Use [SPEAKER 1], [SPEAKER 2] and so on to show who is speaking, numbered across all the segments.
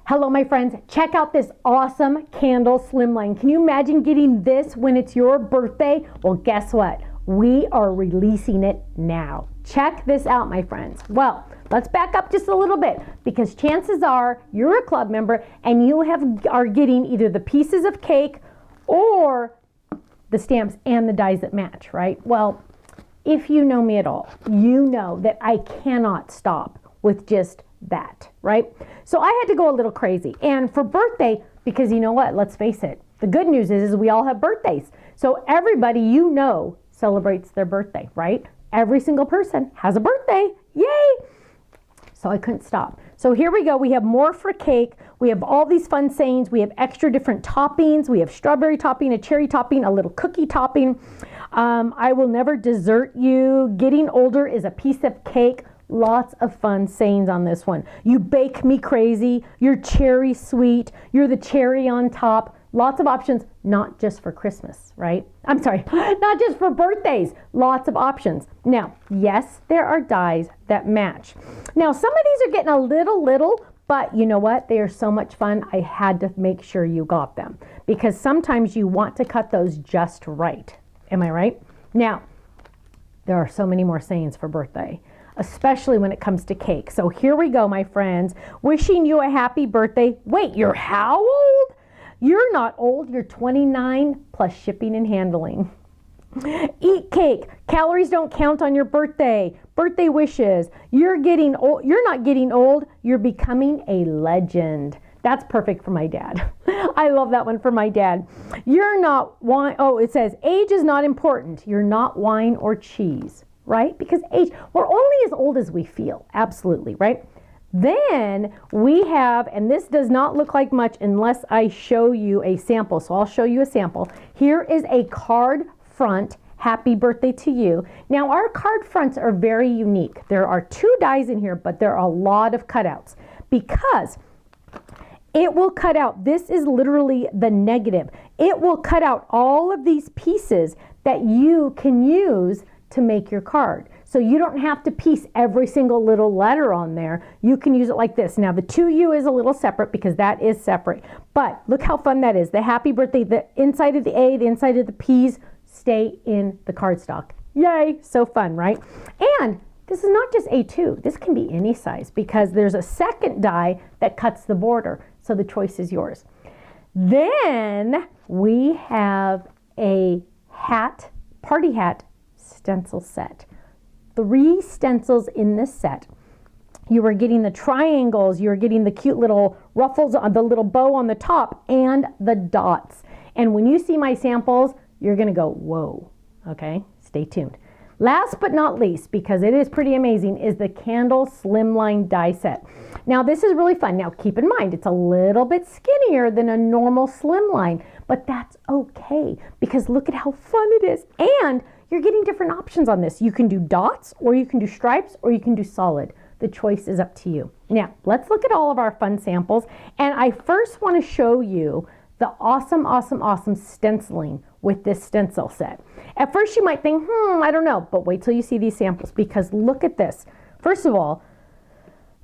[SPEAKER 1] Hello, my friends. Check out this awesome candle Slimline. Can you imagine getting this when it's your birthday? Well, guess what? We are releasing it now. Check this out, my friends. Well, let's back up just a little bit, because chances are you're a club member and you are getting either the pieces of cake or the stamps and the dies that match, right? Well, if you know me at all, you know that I cannot stop with just that, right? So I had to go a little crazy. And for birthday, because you know what, let's face it, the good news is we all have birthdays. So everybody you know celebrates their birthday, right? Every single person has a birthday. Yay! So I couldn't stop. So here we go. We have more for cake. We have all these fun sayings. We have extra different toppings. We have strawberry topping, a cherry topping, a little cookie topping. I will never desert you. Getting older is a piece of cake. Lots of fun sayings on this one. You bake me crazy. You're cherry sweet. You're the cherry on top. Lots of options, not just for Christmas, right? I'm sorry, not just for birthdays. Lots of options. Now, yes, there are dies that match. Now, some of these are getting a little, but you know what? They are so much fun. I had to make sure you got them, because sometimes you want to cut those just right. Am I right? Now, there are so many more sayings for birthday, especially when it comes to cake. So here we go, my friends. Wishing you a happy birthday. Wait, you're how old? You're not old, you're 29 plus shipping and handling. Eat cake. Calories don't count on your birthday. Birthday wishes. You're getting old. You're not getting old. You're becoming a legend. That's perfect for my dad. I love that one for my dad. You're not wine. Oh, it says age is not important. You're not wine or cheese, right? Because age, we're only as old as we feel. Absolutely, right? Then we have, and this does not look like much unless I show you a sample. So I'll show you a sample. Here is a card front, happy birthday to you. Now our card fronts are very unique. There are 2 dies in here, but there are a lot of cutouts because it will cut out, this is literally the negative. It will cut out all of these pieces that you can use to make your card. So you don't have to piece every single little letter on there. You can use it like this. Now the 2U is a little separate because that is separate, but look how fun that is. The happy birthday, the inside of the A, the inside of the P's stay in the cardstock. Yay, so fun, right? And this is not just A2, this can be any size because there's a second die that cuts the border. So the choice is yours. Then we have a hat, party hat stencil set. 3 stencils in this set. You are getting the triangles, you're getting the cute little ruffles on the little bow on the top and the dots. And when you see my samples, you're gonna go, whoa, okay? Stay tuned. Last but not least, because it is pretty amazing, is the candle Slimline die set. Now this is really fun. Now keep in mind, it's a little bit skinnier than a normal Slimline, but that's okay because look at how fun it is. And you're getting different options on this. You can do dots, or you can do stripes, or you can do solid. The choice is up to you. Now, let's look at all of our fun samples. And I first want to show you the awesome stenciling with this stencil set. At first you might think, I don't know, but wait till you see these samples because look at this. First of all,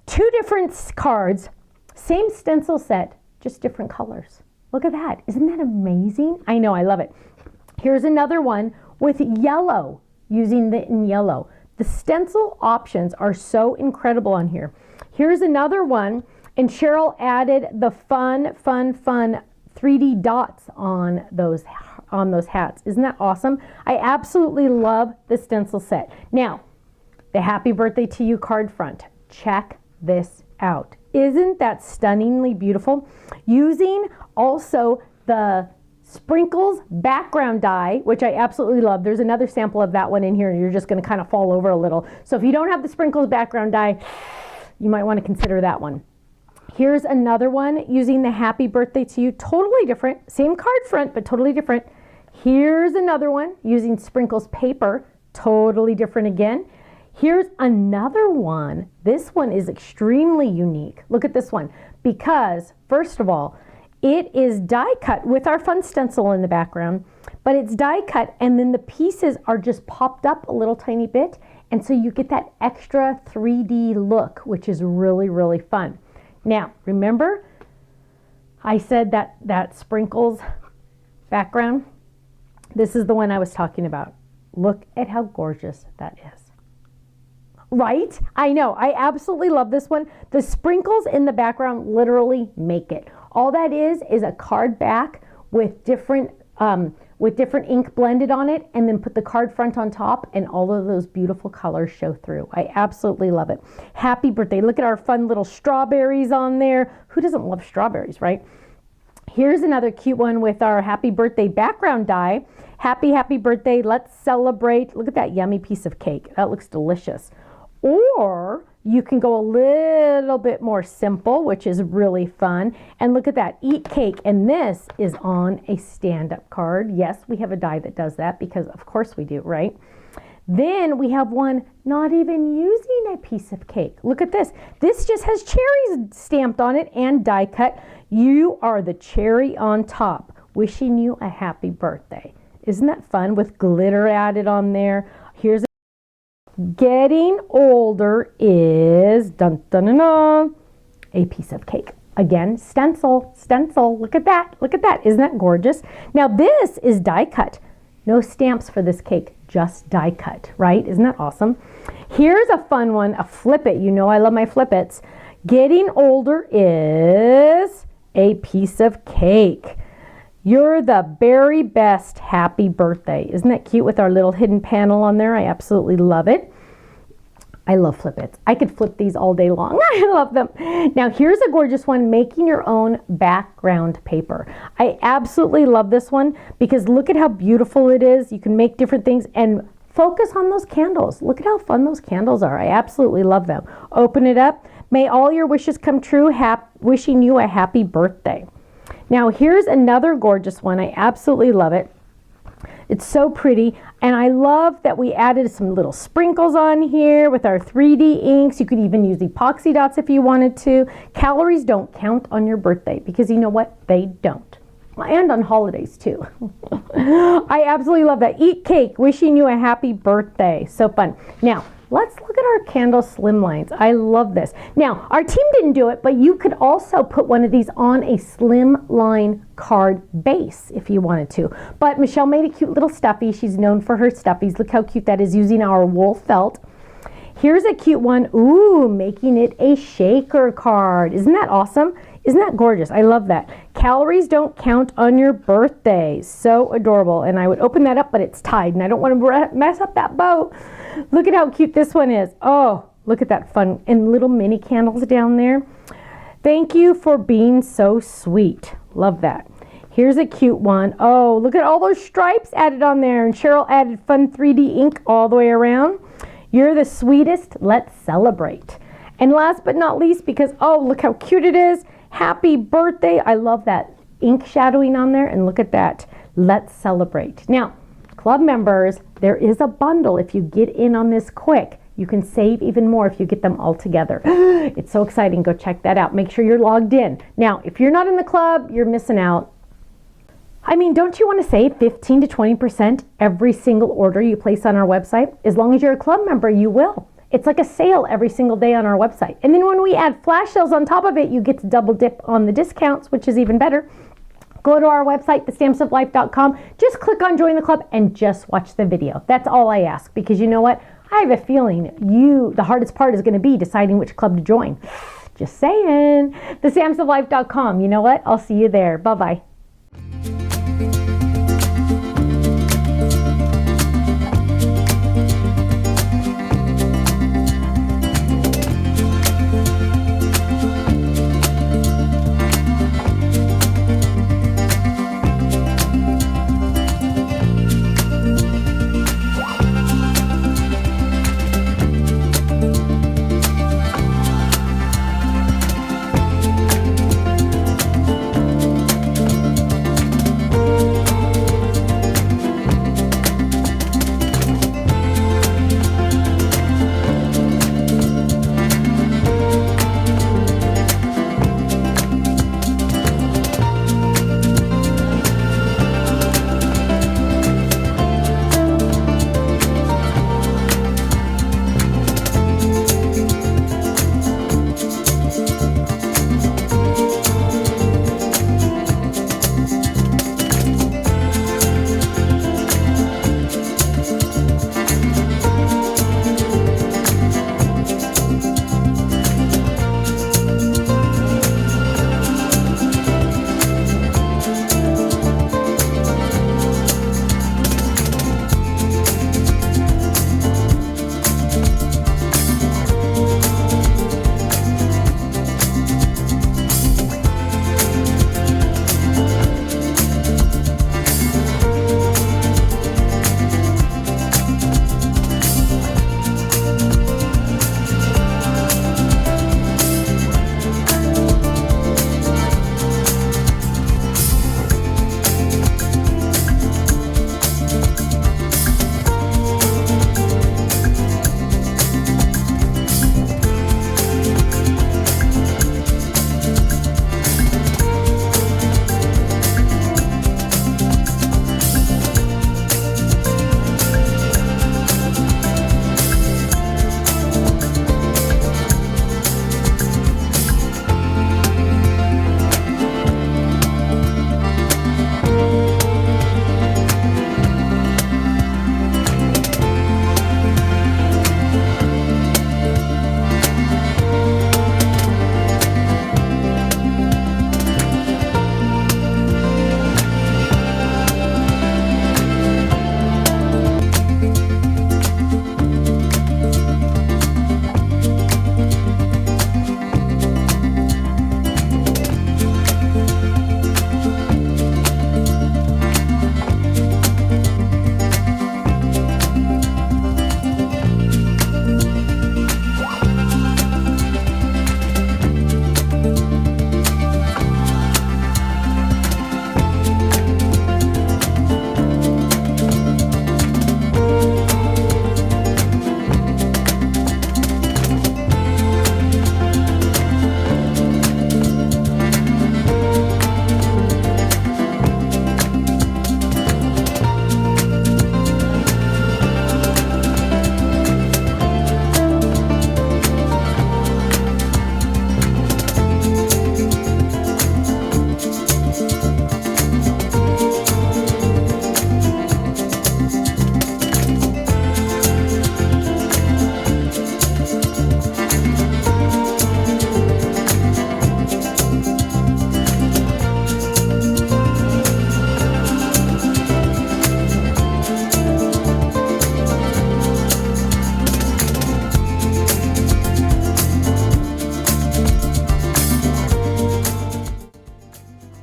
[SPEAKER 1] 2 different cards, same stencil set, just different colors. Look at that. Isn't that amazing? I know, I love it. Here's another one with yellow, using the in yellow. The stencil options are so incredible on here. Here's another one, and Cheryl added the fun 3D dots on those hats. Isn't that awesome? I absolutely love the stencil set. Now, the happy birthday to you card front. Check this out. Isn't that stunningly beautiful? Using also the sprinkles background die, which I absolutely love. There's another sample of that one in here and you're just going to kind of fall over a little. So if you don't have the sprinkles background die, you might want to consider that one. Here's another one using the happy birthday to you, totally different, same card front, but totally different. Here's another one using sprinkles paper, totally different again. Here's another one. This one is extremely unique. Look at this one because first of all, it is die cut with our fun stencil in the background, but it's die cut and then the pieces are just popped up a little tiny bit And so you get that extra 3D look, which is really, really fun. Now, remember I said that sprinkles background? This is the one I was talking about. Look at how gorgeous that is. Right? I know. I absolutely love this one. The sprinkles in the background literally make it. All that is a card back with different ink blended on it, and then put the card front on top, and all of those beautiful colors show through. I absolutely love it. Happy birthday. Look at our fun little strawberries on there. Who doesn't love strawberries, right? Here's another cute one with our happy birthday background die. Happy, happy birthday. Let's celebrate. Look at that yummy piece of cake. That looks delicious. Or you can go a little bit more simple, which is really fun. And look at that, eat cake. And this is on a stand-up card. Yes, we have a die that does that because of course we do, right? Then we have one not even using a piece of cake. Look at this. This just has cherries stamped on it and die cut. You are the cherry on top. Wishing you a happy birthday. Isn't that fun with glitter added on there? Here's getting older is dun, dun, dun, dun, a piece of cake. Again, stencil. Look at that. Look at that. Isn't that gorgeous? Now this is die cut. No stamps for this cake, just die cut, right? Isn't that awesome? Here's a fun one, a flip it. You know I love my flip its. Getting older is a piece of cake. You're the very best, happy birthday. Isn't that cute with our little hidden panel on there? I absolutely love it. I love flip its. I could flip these all day long. I love them. Now here's a gorgeous one, making your own background paper. I absolutely love this one because look at how beautiful it is. You can make different things and focus on those candles. Look at how fun those candles are. I absolutely love them. Open it up. May all your wishes come true. Wishing you a happy birthday. Now here's another gorgeous one. I absolutely love it. It's so pretty, and I love that we added some little sprinkles on here with our 3D inks. You could even use epoxy dots if you wanted to. Calories don't count on your birthday because you know what? They don't. And on holidays too. I absolutely love that. Eat cake, wishing you a happy birthday. So fun. Now, let's look at our candle Slimlines. I love this. Now, our team didn't do it, but you could also put one of these on a Slimline card base if you wanted to. But Michelle made a cute little stuffy. She's known for her stuffies. Look how cute that is using our wool felt. Here's a cute one. Ooh, making it a shaker card. Isn't that awesome? Isn't that gorgeous? I love that. Calories don't count on your birthday. So adorable. And I would open that up, but it's tied, and I don't want to mess up that bow. Look at how cute this one is. Oh, look at that fun. And little mini candles down there. Thank you for being so sweet. Love that. Here's a cute one. Oh, look at all those stripes added on there. And Cheryl added fun 3D ink all the way around. You're the sweetest. Let's celebrate. And last but not least, because, oh, look how cute it is. Happy birthday. I love that ink shadowing on there. And look at that. Let's celebrate. Now, club members, there is a bundle. If you get in on this quick, you can save even more if you get them all together. It's so exciting. Go check that out. Make sure you're logged in. Now, if you're not in the club, you're missing out. I mean, don't you want to save 15 to 20% every single order you place on our website? As long as you're a club member, you will. It's like a sale every single day on our website. And then when we add flash sales on top of it, you get to double dip on the discounts, which is even better. Go to our website, thestampsoflife.com. Just click on join the club and just watch the video. That's all I ask, because you know what? I have a feeling the hardest part is going to be deciding which club to join. Just saying. Thestampsoflife.com. You know what? I'll see you there. Bye-bye.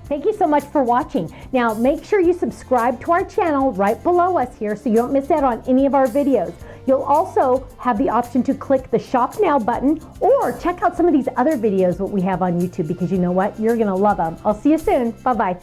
[SPEAKER 1] Thank you so much for watching. Now make sure you subscribe to our channel right below us here so you don't miss out on any of our videos. You'll also have the option to click the Shop Now button or check out some of these other videos that we have on YouTube, because you know what? You're gonna love them. I'll see you soon. Bye-bye.